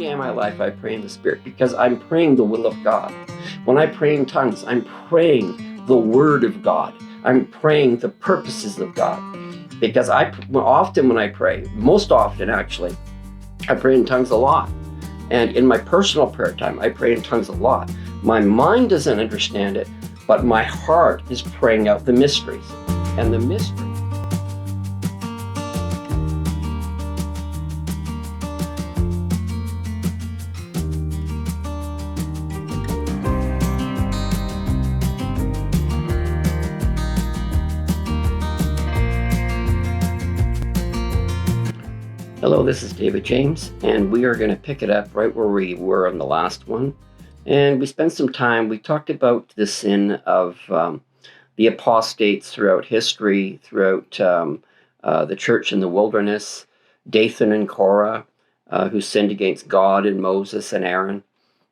day in my life I pray in the Spirit because I'm praying the will of God. When I pray in tongues, I'm praying the Word of God. I'm praying the purposes of God. Because often when I pray, most often actually, I pray in tongues a lot. And in my personal prayer time, I pray in tongues a lot. My mind doesn't understand it, but my heart is praying out the mysteries. And the mystery. Hello, this is David James, and we are going to pick it up right where we were on the last one. And we spent some time, we talked about the sin of the apostates throughout history, throughout the church in the wilderness, Dathan and Korah, who sinned against God and Moses and Aaron.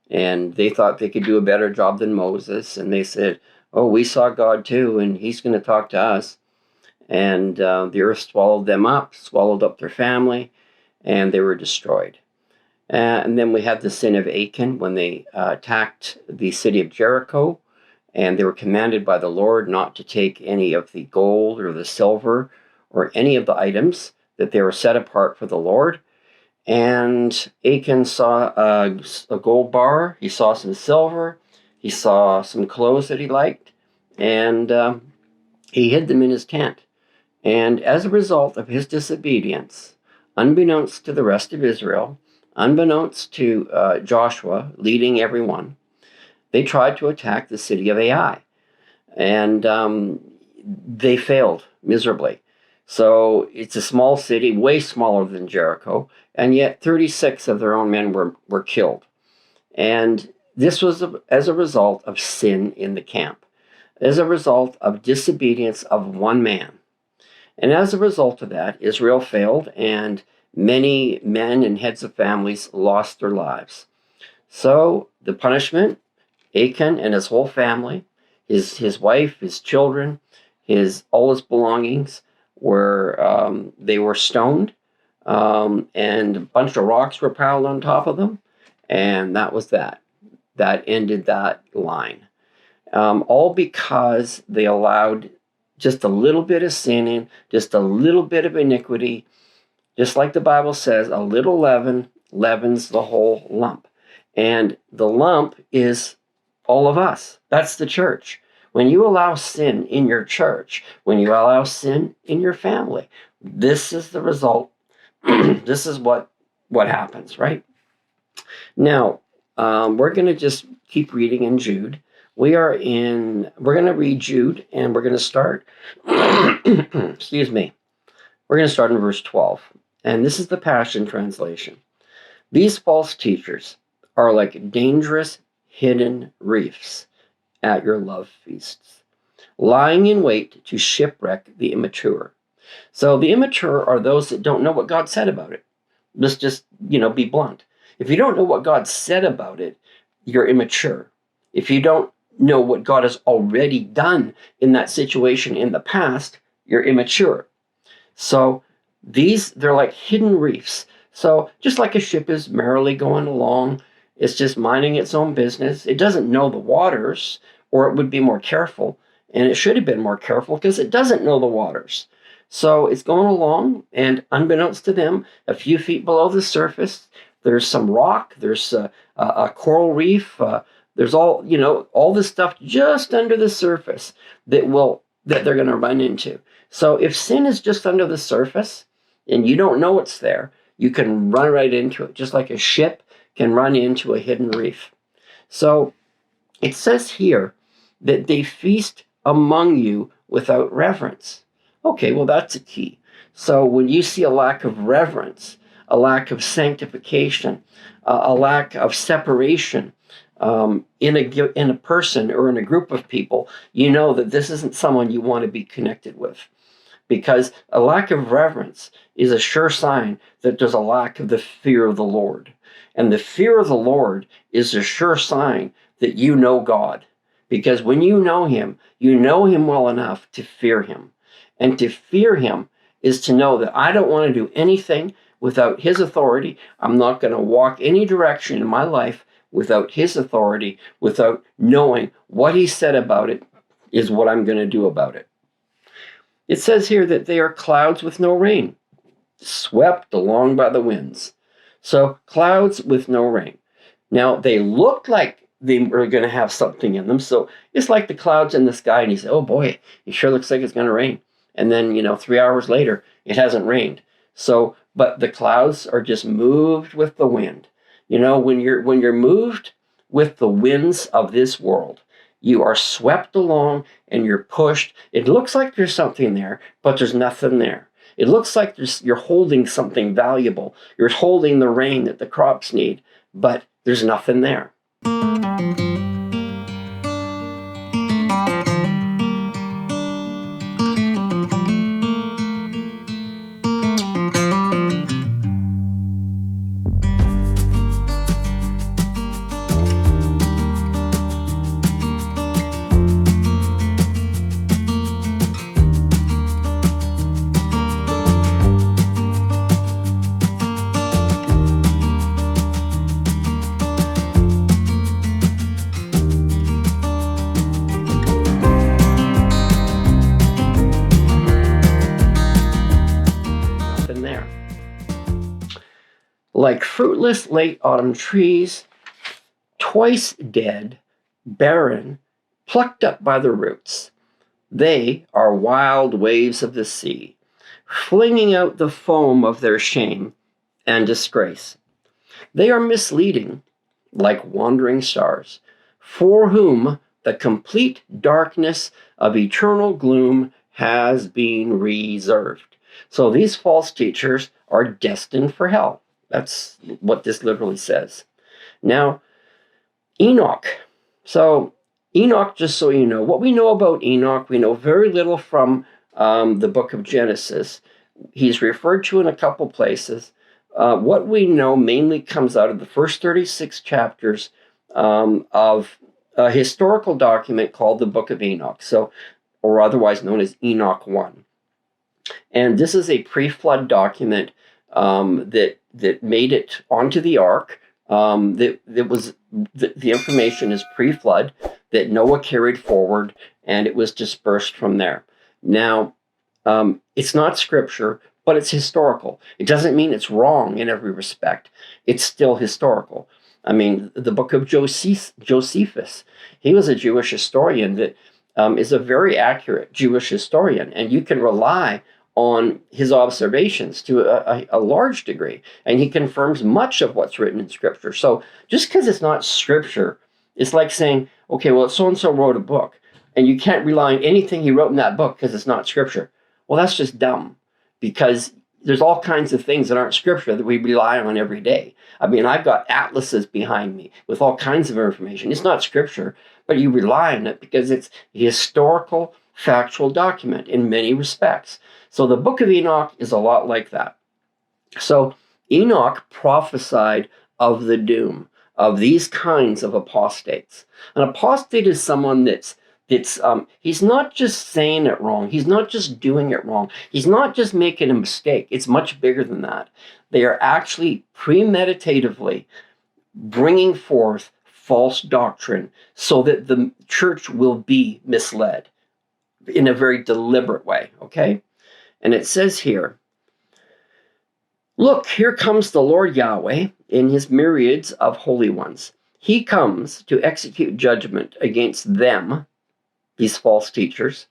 And they thought they could do a better job than Moses. And they said, oh, we saw God too, and he's going to talk to us. And the earth swallowed them up, swallowed up their family, and they were destroyed. And then we had the sin of Achan when they attacked the city of Jericho, and they were commanded by the Lord not to take any of the gold or the silver or any of the items that they were set apart for the Lord. And Achan saw a gold bar, he saw some silver, he saw some clothes that he liked, and he hid them in his tent. And as a result of his disobedience, unbeknownst to the rest of Israel, unbeknownst to Joshua leading everyone, they tried to attack the city of Ai. And they failed miserably. So it's a small city, way smaller than Jericho, and yet 36 of their own men were killed. And this was as a result of sin in the camp, as a result of disobedience of one man. And as a result of that, Israel failed, and many men and heads of families lost their lives. So the punishment, Achan and his whole family, his wife, his children, all his belongings, they were stoned, and a bunch of rocks were piled on top of them, and that was that. That ended that line. All because they allowed just a little bit of sin in, just a little bit of iniquity. Just like the Bible says, a little leaven leavens the whole lump. And the lump is all of us. That's the church. When you allow sin in your church, when you allow sin in your family, this is the result. This is what happens, right? Now, we're going to just keep reading in Jude. We're going to read Jude, and we're going to start, excuse me, we're going to start in verse 12. And this is the Passion Translation. These false teachers are like dangerous hidden reefs at your love feasts, lying in wait to shipwreck the immature. So the immature are those that don't know what God said about it. Let's just, be blunt. If you don't know what God said about it, you're immature. If you don't know what God has already done in that situation in the past, you're immature. So they're like hidden reefs. So just like a ship is merrily going along, it's just minding its own business. It doesn't know the waters, or it would be more careful. And it should have been more careful because it doesn't know the waters. So it's going along, and unbeknownst to them, a few feet below the surface, there's some rock, there's a coral reef, there's all this stuff just under the surface that they're going to run into. So if sin is just under the surface and you don't know it's there, you can run right into it, just like a ship can run into a hidden reef. So it says here that they feast among you without reverence. Okay, well, that's a key. So when you see a lack of reverence, a lack of sanctification, a lack of separation in a person or in a group of people, you know that this isn't someone you want to be connected with. Because a lack of reverence is a sure sign that there's a lack of the fear of the Lord. And the fear of the Lord is a sure sign that you know God. Because when you know him well enough to fear him. And to fear him is to know that I don't want to do anything without his authority. I'm not going to walk any direction in my life without his authority, without knowing what he said about it is what I'm going to do about it. It says here that they are clouds with no rain, swept along by the winds. So clouds with no rain. Now, they looked like they were going to have something in them. So it's like the clouds in the sky, and you say, oh boy, it sure looks like it's going to rain. And then, 3 hours later, it hasn't rained. So, but the clouds are just moved with the wind. When you're moved with the winds of this world, you are swept along and you're pushed. It looks like there's something there, but there's nothing there. It looks like you're holding something valuable. You're holding the rain that the crops need, but there's nothing there. Like fruitless late autumn trees, twice dead, barren, plucked up by the roots. They are wild waves of the sea, flinging out the foam of their shame and disgrace. They are misleading, like wandering stars, for whom the complete darkness of eternal gloom has been reserved. So these false teachers are destined for hell. That's what this literally says. Now, Enoch. So Enoch, just so you know, what we know about Enoch, we know very little from the book of Genesis. He's referred to in a couple places. What we know mainly comes out of the first 36 chapters of a historical document called the Book of Enoch, or otherwise known as Enoch 1. And this is a pre-flood document that made it onto the ark. The information is pre-flood that Noah carried forward, and it was dispersed from there. Now, it's not scripture, but it's historical. It doesn't mean it's wrong in every respect. It's still historical. I mean, the book of Josephus, he was a Jewish historian that is a very accurate Jewish historian, and you can rely on his observations to a large degree, and he confirms much of what's written in Scripture. So just because it's not Scripture, it's like saying, okay, well, so-and-so wrote a book, and you can't rely on anything he wrote in that book because it's not Scripture. Well, that's just dumb, because there's all kinds of things that aren't Scripture that we rely on every day. I mean, I've got atlases behind me with all kinds of information. It's not Scripture, but you rely on it because it's a historical, factual document in many respects. So the book of Enoch is a lot like that. So Enoch prophesied of the doom of these kinds of apostates. An apostate is someone he's not just saying it wrong. He's not just doing it wrong. He's not just making a mistake. It's much bigger than that. They are actually premeditatively bringing forth false doctrine so that the church will be misled in a very deliberate way, okay? And it says here, look, here comes the Lord Yahweh in his myriads of holy ones. He comes to execute judgment against them, these false teachers,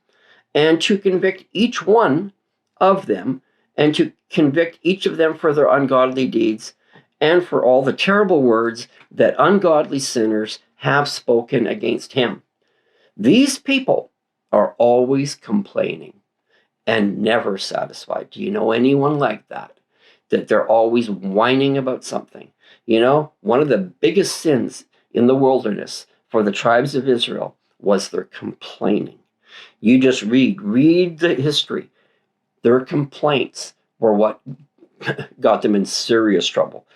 and to convict each one of them, and to convict each of them for their ungodly deeds, and for all the terrible words that ungodly sinners have spoken against him. These people are always complaining and never satisfied. Do you know anyone like that? That they're always whining about something. One of the biggest sins in the wilderness for the tribes of Israel was their complaining. You just read the history. Their complaints were what got them in serious trouble,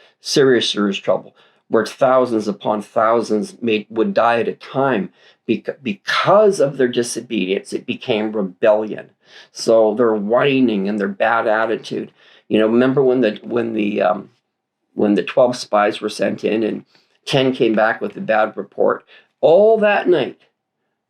where thousands upon thousands would die at a time because of their disobedience. It became rebellion. So their whining and their bad attitude Remember when the 12 spies were sent in and 10 came back with a bad report? All that night,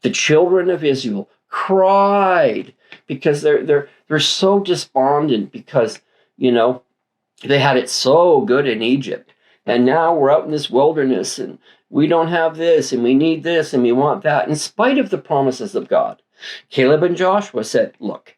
the children of Israel cried because they're so despondent because, they had it so good in Egypt. And now we're out in this wilderness and we don't have this and we need this and we want that. In spite of the promises of God, Caleb and Joshua said, look,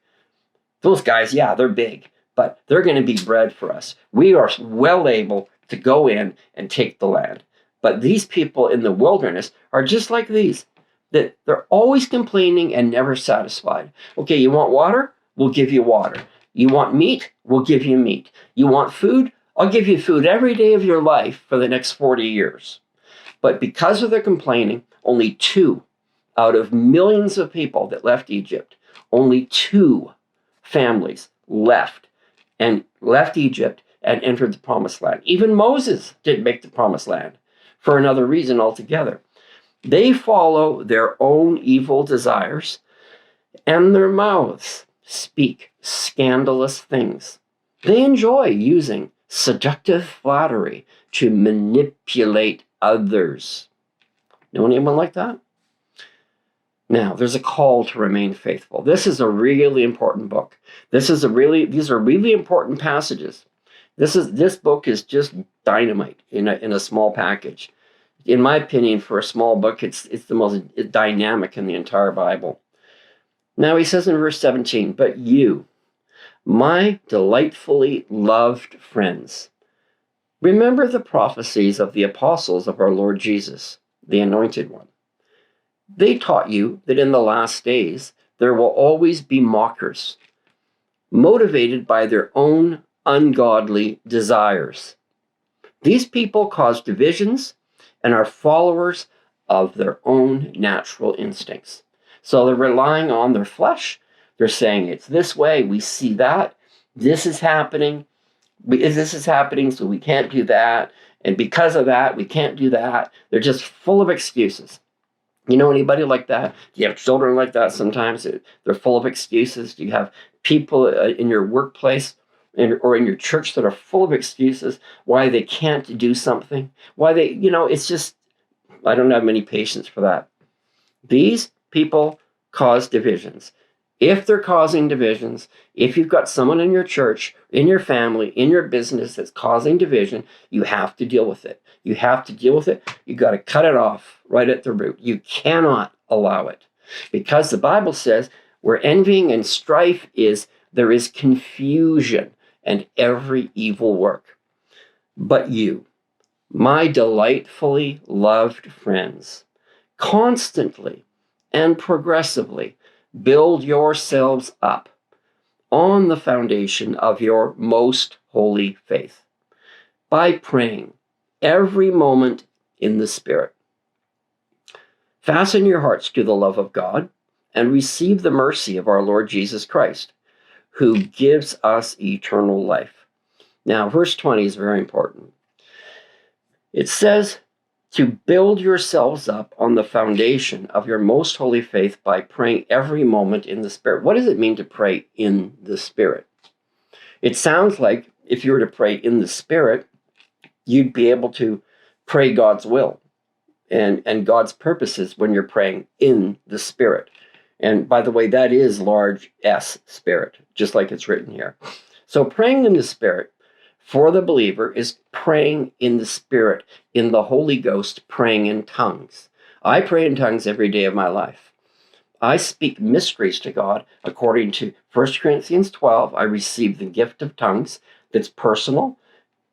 those guys, yeah, they're big, but they're going to be bread for us. We are well able to go in and take the land. But these people in the wilderness are just like these, that they're always complaining and never satisfied. Okay, you want water? We'll give you water. You want meat? We'll give you meat. You want food? I'll give you food every day of your life for the next 40 years. But because of their complaining, only 2 out of millions of people that left Egypt, only 2 families left Egypt and entered the promised land. Even Moses didn't make the promised land for another reason altogether. They follow their own evil desires, and their mouths speak scandalous things. They enjoy using seductive flattery to manipulate others. Know anyone like that? Now, there's a call to remain faithful. This is a really important book. These are really important passages. This book is just dynamite in a small package. In my opinion, for a small book, it's the most dynamic in the entire Bible. Now he says in verse 17, but you, my delightfully loved friends, remember the prophecies of the apostles of our Lord Jesus, the Anointed One. They taught you that in the last days there will always be mockers, motivated by their own ungodly desires. These people cause divisions and are followers of their own natural instincts. So they're relying on their flesh. They're saying it's this way, we see that, this is happening, so we can't do that, and because of that, we can't do that. They're just full of excuses. You know anybody like that? Do you have children like that sometimes? They're full of excuses. Do you have people in your workplace or in your church that are full of excuses why they can't do something? Why they, it's just, I don't have many patience for that. These people cause divisions. If they're causing divisions, if you've got someone in your church, in your family, in your business that's causing division, you have to deal with it. You have to deal with it. You got to cut it off right at the root. You cannot allow it. Because the Bible says where envying and strife is, there is confusion and every evil work. But you, my delightfully loved friends, constantly and progressively build yourselves up on the foundation of your most holy faith by praying every moment in the Spirit. Fasten your hearts to the love of God and receive the mercy of our Lord Jesus Christ, who gives us eternal life. Now, verse 20 is very important. It says, to build yourselves up on the foundation of your most holy faith by praying every moment in the Spirit. What does it mean to pray in the Spirit? It sounds like if you were to pray in the Spirit, you'd be able to pray God's will and God's purposes when you're praying in the Spirit. And by the way, that is large S, Spirit, just like it's written here. So praying in the Spirit for the believer is praying in the Spirit, in the Holy Ghost, praying in tongues. I pray in tongues every day of my life. I speak mysteries to God according to 1 Corinthians 12. I receive the gift of tongues that's personal.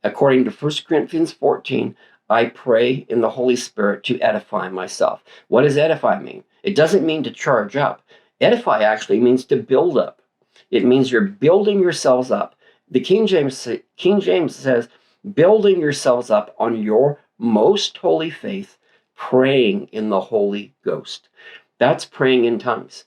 According to 1 Corinthians 14, I pray in the Holy Spirit to edify myself. What does edify mean? It doesn't mean to charge up. Edify actually means to build up. It means you're building yourselves up. The King James says, building yourselves up on your most holy faith, praying in the Holy Ghost. That's praying in tongues.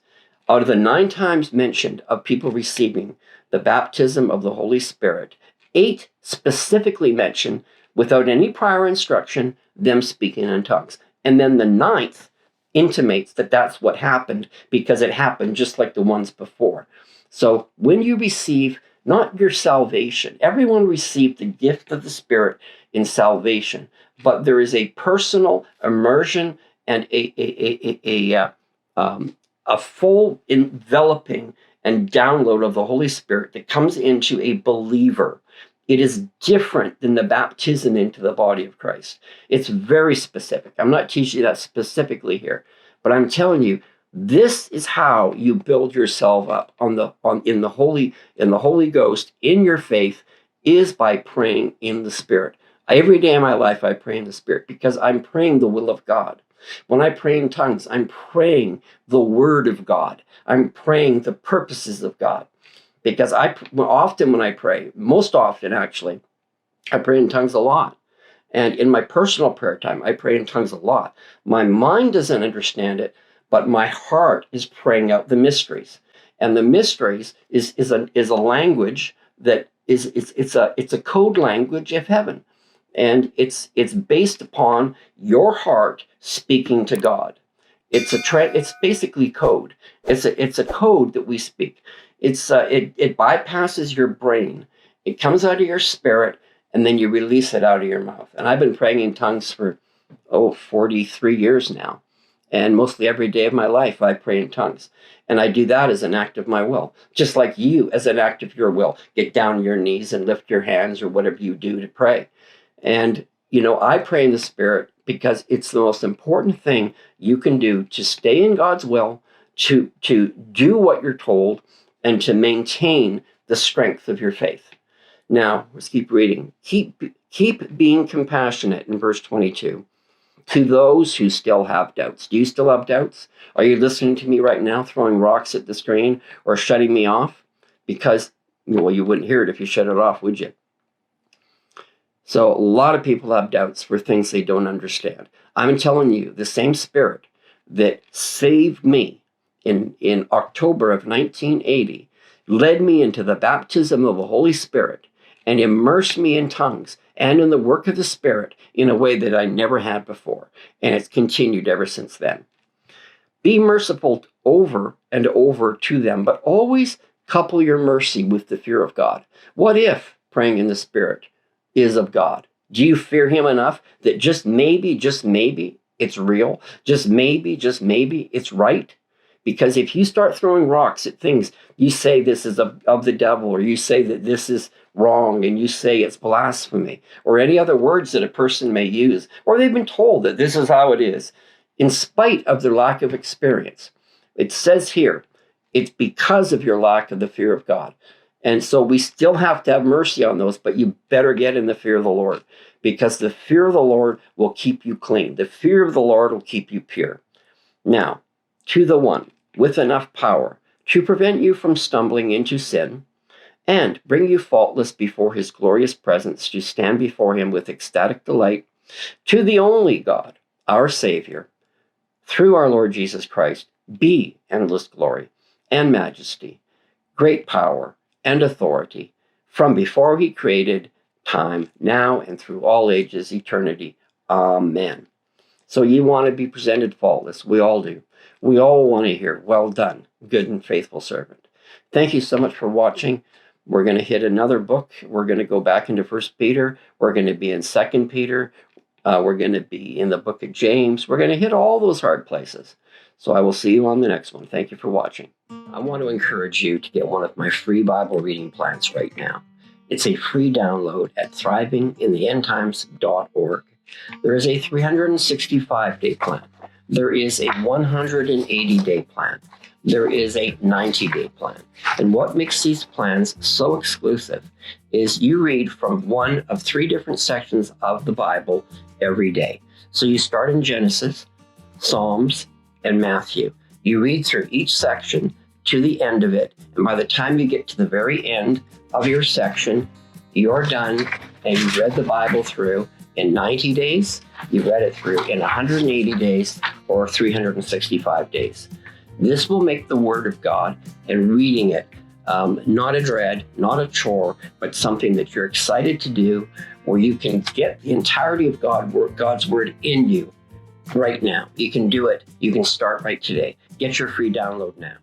Out of the 9 times mentioned of people receiving the baptism of the Holy Spirit, 8 specifically mention, without any prior instruction, them speaking in tongues. And then the 9th intimates that that's what happened because it happened just like the ones before. So when you receive not your salvation. Everyone received the gift of the Spirit in salvation, but there is a personal immersion and a full enveloping and download of the Holy Spirit that comes into a believer. It is different than the baptism into the body of Christ. It's very specific. I'm not teaching that specifically here, but I'm telling you, this is how you build yourself up in the Holy Ghost, in your faith, is by praying in the Spirit. Every day of my life, I pray in the Spirit because I'm praying the will of God. When I pray in tongues, I'm praying the word of God. I'm praying the purposes of God. Because when I pray, most often actually, I pray in tongues a lot. And in my personal prayer time, I pray in tongues a lot. My mind doesn't understand it, but my heart is praying out the mysteries. And the mysteries is a language that it's a code language of heaven. And it's based upon your heart speaking to God. It's basically code. It's a code that we speak. It bypasses your brain. It comes out of your spirit, and then you release it out of your mouth. And I've been praying in tongues for 43 years now. And mostly every day of my life, I pray in tongues. And I do that as an act of my will. Just like you, as an act of your will. Get down on your knees and lift your hands or whatever you do to pray. And, I pray in the Spirit because it's the most important thing you can do to stay in God's will, to do what you're told, and to maintain the strength of your faith. Now, let's keep reading. Keep being compassionate in verse 22. To those who still have doubts. Do you still have doubts? Are you listening to me right now, throwing rocks at the screen or shutting me off? Because, you wouldn't hear it if you shut it off, would you? So a lot of people have doubts for things they don't understand. I'm telling you, the same Spirit that saved me in October of 1980 led me into the baptism of the Holy Spirit and immersed me in tongues and in the work of the Spirit in a way that I never had before. And it's continued ever since then. Be merciful over and over to them, but always couple your mercy with the fear of God. What if praying in the Spirit is of God? Do you fear Him enough that just maybe it's real? Just maybe it's right? Because if you start throwing rocks at things, you say this is of the devil, or you say that this is wrong, and you say it's blasphemy, or any other words that a person may use, or they've been told that this is how it is, in spite of their lack of experience. It says here, it's because of your lack of the fear of God. And so we still have to have mercy on those, but you better get in the fear of the Lord, because the fear of the Lord will keep you clean. The fear of the Lord will keep you pure. Now, to the one with enough power to prevent you from stumbling into sin and bring you faultless before His glorious presence to stand before Him with ecstatic delight, to the only God, our Savior, through our Lord Jesus Christ, be endless glory and majesty, great power and authority, from before He created time, now and through all ages, eternity. Amen. So you want to be presented faultless. We all do. We all want to hear, well done, good and faithful servant. Thank you so much for watching. We're going to hit another book. We're going to go back into 1 Peter. We're going to be in 2 Peter. We're going to be in the book of James. We're going to hit all those hard places. So I will see you on the next one. Thank you for watching. I want to encourage you to get one of my free Bible reading plans right now. It's a free download at thrivingintheendtimes.org. There is a 365-day plan. There is a 180-day plan. There is a 90-day plan. And what makes these plans so exclusive is you read from one of 3 different sections of the Bible every day. So you start in Genesis, Psalms, and Matthew. You read through each section to the end of it, and by the time you get to the very end of your section, you're done, and you've read the Bible through in 90 days, you read it through in 180 days, or 365 days. This will make the Word of God and reading it not a dread, not a chore, but something that you're excited to do, where you can get the entirety of God's Word in you right now. You can do it. You can start right today. Get your free download now.